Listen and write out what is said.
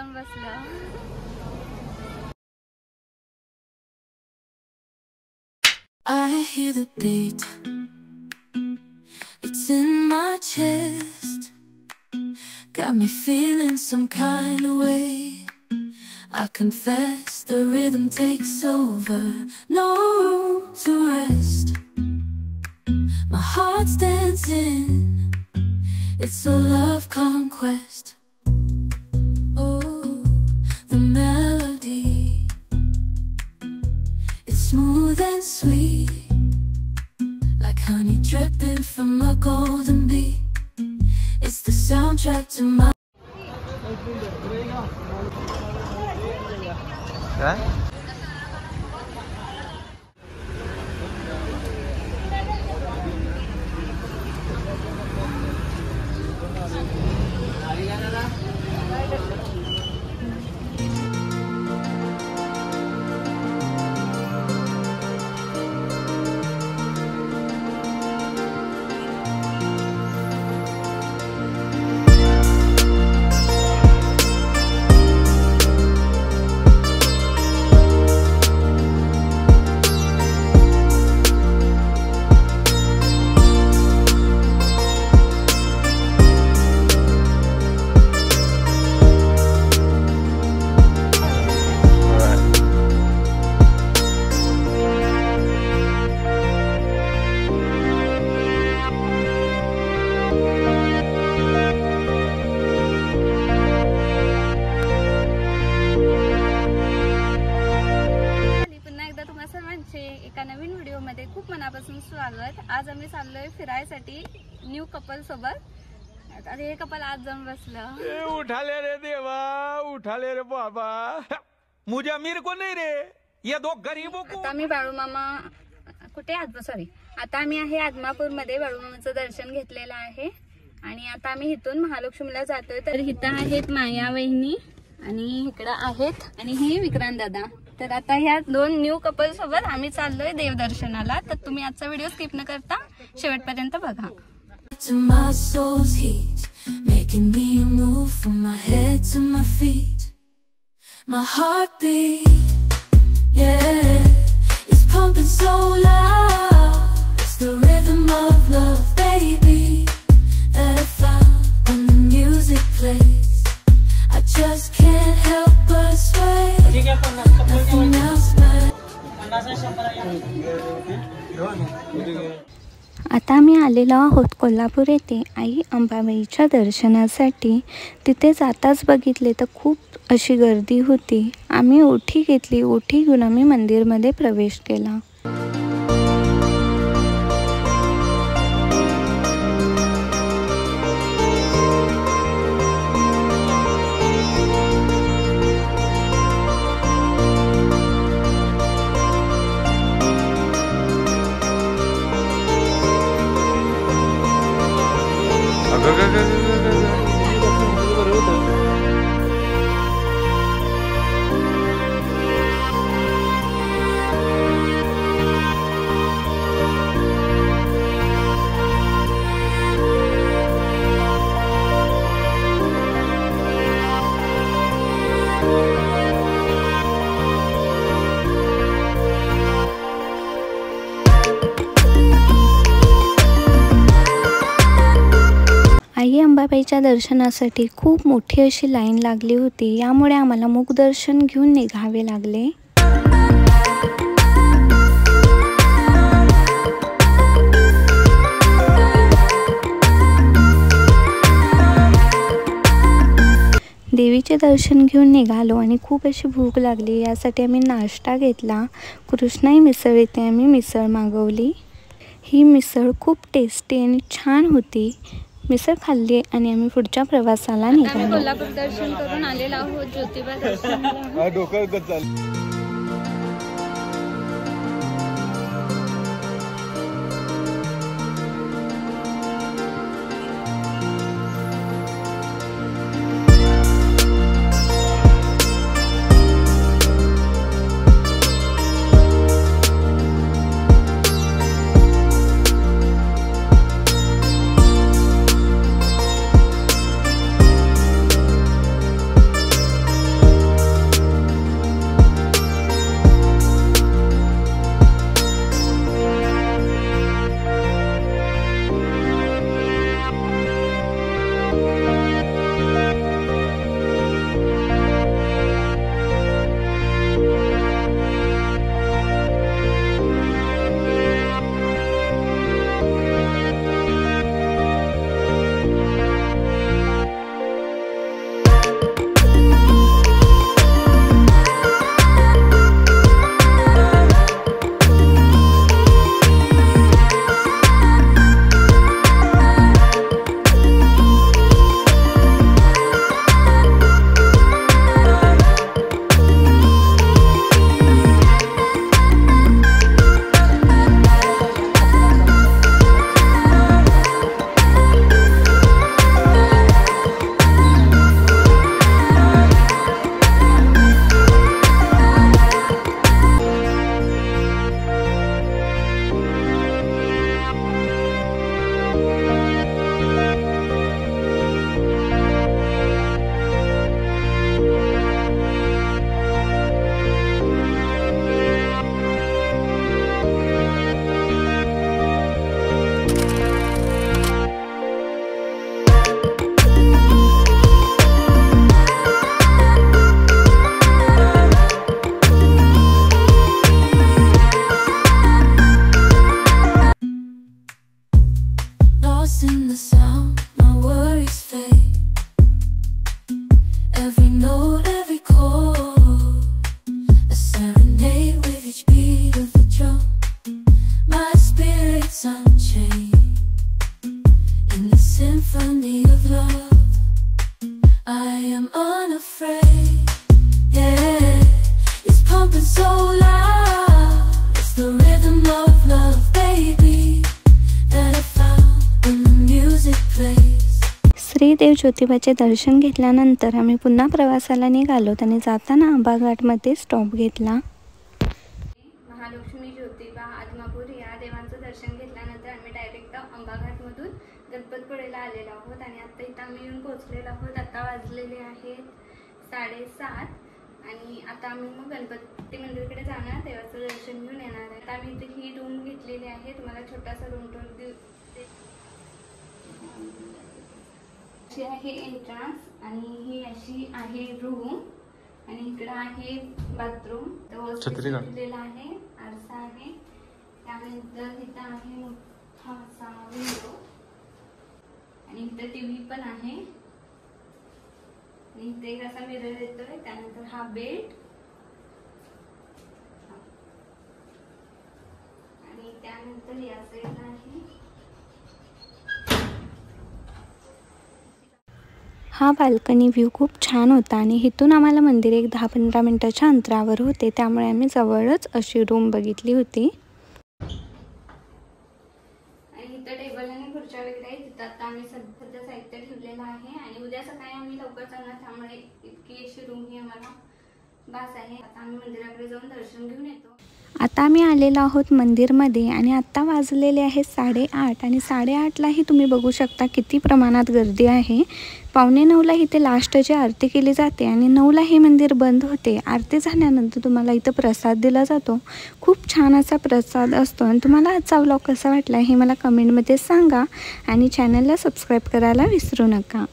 जाऊन बसलं. I hear the beat, it's in my chest, got me feeling some kind of way. I confess the rhythm takes over, no room to rest. My heart's dancing, it's a love conquest. Oh, the melody, it's smooth and sweet, like honey dripping from a golden bee. It's the soundtrack to my एका नवीन video मध्ये खूप मनापासून स्वागत. आज आम्ही चाललोय फिरायसाठी new couple सोबत. आता हे कपल आज जाऊन बसलं. उठाले रे देवा, उठाले रे बाबा, मुझे अमीर को नहीं रे, ये दो गरीबों को. आता आम्ही बाळूमामा कुठे सॉरी आता आम्ही आहे आदमापूर मध्ये बाळूमामाचं दर्शन घेतलेलं आहे आणि आता आम्ही इथून महालक्ष्मीला जातोय. तर इथं आहेत माया वहिनी आणि इकडं आहेत आणि हे विक्रांत दादा. तर आता ह्या दोन न्यू कपल सोबत आम्ही चाललोय देवदर्शनाला. तर तुम्ही आजचा व्हिडिओ स्किप न करता शेवटपर्यंत बघा. to my soul's heat, making me move from my head to my feet. My heartbeat, yeah, it's pumping so loud. It's the rhythm of love, baby, that I found when the music plays. I just can't help but sway. Nothing else matters. आता आम्ही आलेलो आहोत कोल्हापूर येथे आई अंबाबाईच्या दर्शनासाठी. तिथे जाताच बघितले तर खूप अशी गर्दी होती. आम्ही ओठी घेतली. ओठी घेऊन आम्ही मंदिरमध्ये प्रवेश केला. आई अंबाबाईच्या दर्शनासाठी खूप मोठी अशी लाईन लागली होती. यामुळे आम्हाला मुखदर्शन घेऊन निघावे लागले. देवीचे दर्शन घेऊन निघालो आणि खूप अशी भूक लागली. यासाठी आम्ही नाश्ता घेतला. कृष्णाई मिसळ येथे आम्ही मिसळ मागवली. ही मिसळ खूप टेस्टी आणि छान होती. मिसळ खाल्ली आणि आम्ही पुढच्या प्रवासाला निघालो. कोल्हापूर दर्शन करून आलेलो आहोत. ज्योतिबा दर्शन lost in the sound, my worries fade. Every note, every chord, a serenade with each beat of the drum. My spirit's unchained in the symphony of love. I am unafraid, yeah. It's pumping so loud. It's the rhythm of love, baby, that I found when the music plays. Shri देव ज्योतिबाचे दर्शन घेतल्यानंतर आम्ही पुन्हा प्रवासाला निघालो आणि जाताना आंबाघाटमध्ये stop घेतला. महालक्ष्मी, ज्योतिबा, आदमापूर या देवांचं दर्शन घेतल्यानंतर आम्ही डायरेक्ट आंबाघाटमधून गणपतपुळेला आलेलो आहोत आणि आता इथं आम्ही येऊन पोहोचलेलो आहोत. आता वाजलेले आहेत 7:30 आणि आता आम्ही मग गणपती मंदिरकडे जाणार, देवाचं दर्शन घेऊन येणार आहे. आता आम्ही इथे ही रूम घेतलेली आहे. तुम्हाला छोटासा रूम टूर अशी आहे एंट्रन्स आणि ही अशी आहे रूम आणि इकडं आहे बाथरूम. घेतलेला आहे, आरसा आहे, त्यानंतर इथं आहे मोठा असा विंडो आणि इथं टीव्ही पण आहे आणि इथे एक असा मिरर येतोय. त्यानंतर हा बेड आणि त्यानंतर या साईडला आहे हा बाल्कनी व्ह्यू. खूप छान होता आणि इथून आम्हाला मंदिर एक 10-15 मिनिटाच्या अंतरावर होते, त्यामुळे आम्ही जवळच अशी रूम बघितली होती. आणि इथं टेबल आणि खुर्च्या वगैरे आहेत. तिथं आता आम्ही सध्या साहित्य ठेवलेलं आहे आणि उद्या सकाळी आम्ही लवकर जाणार, त्यामुळे इतकी अशी रूम ही आम्हाला बास आहे. आता आम्ही मंदिराकडे जाऊन दर्शन घेऊन येतो. आता आम्ही आलेलो आहोत मंदिरमध्ये आणि आत्ता वाजलेले आहेत 8:30 आणि 8:30लाही तुम्ही बघू शकता किती प्रमाणात गर्दी आहे. 8:45ला इथे लास्टची आरती केली जाते आणि 9ला हे मंदिर बंद होते. आरती झाल्यानंतर तुम्हाला इथं प्रसाद दिला जातो. खूप छान असा प्रसाद असतो आणि तुम्हाला आजचा व्लॉग कसा वाटला हे मला कमेंटमध्ये सांगा आणि चॅनलला सबस्क्राईब करायला विसरू नका.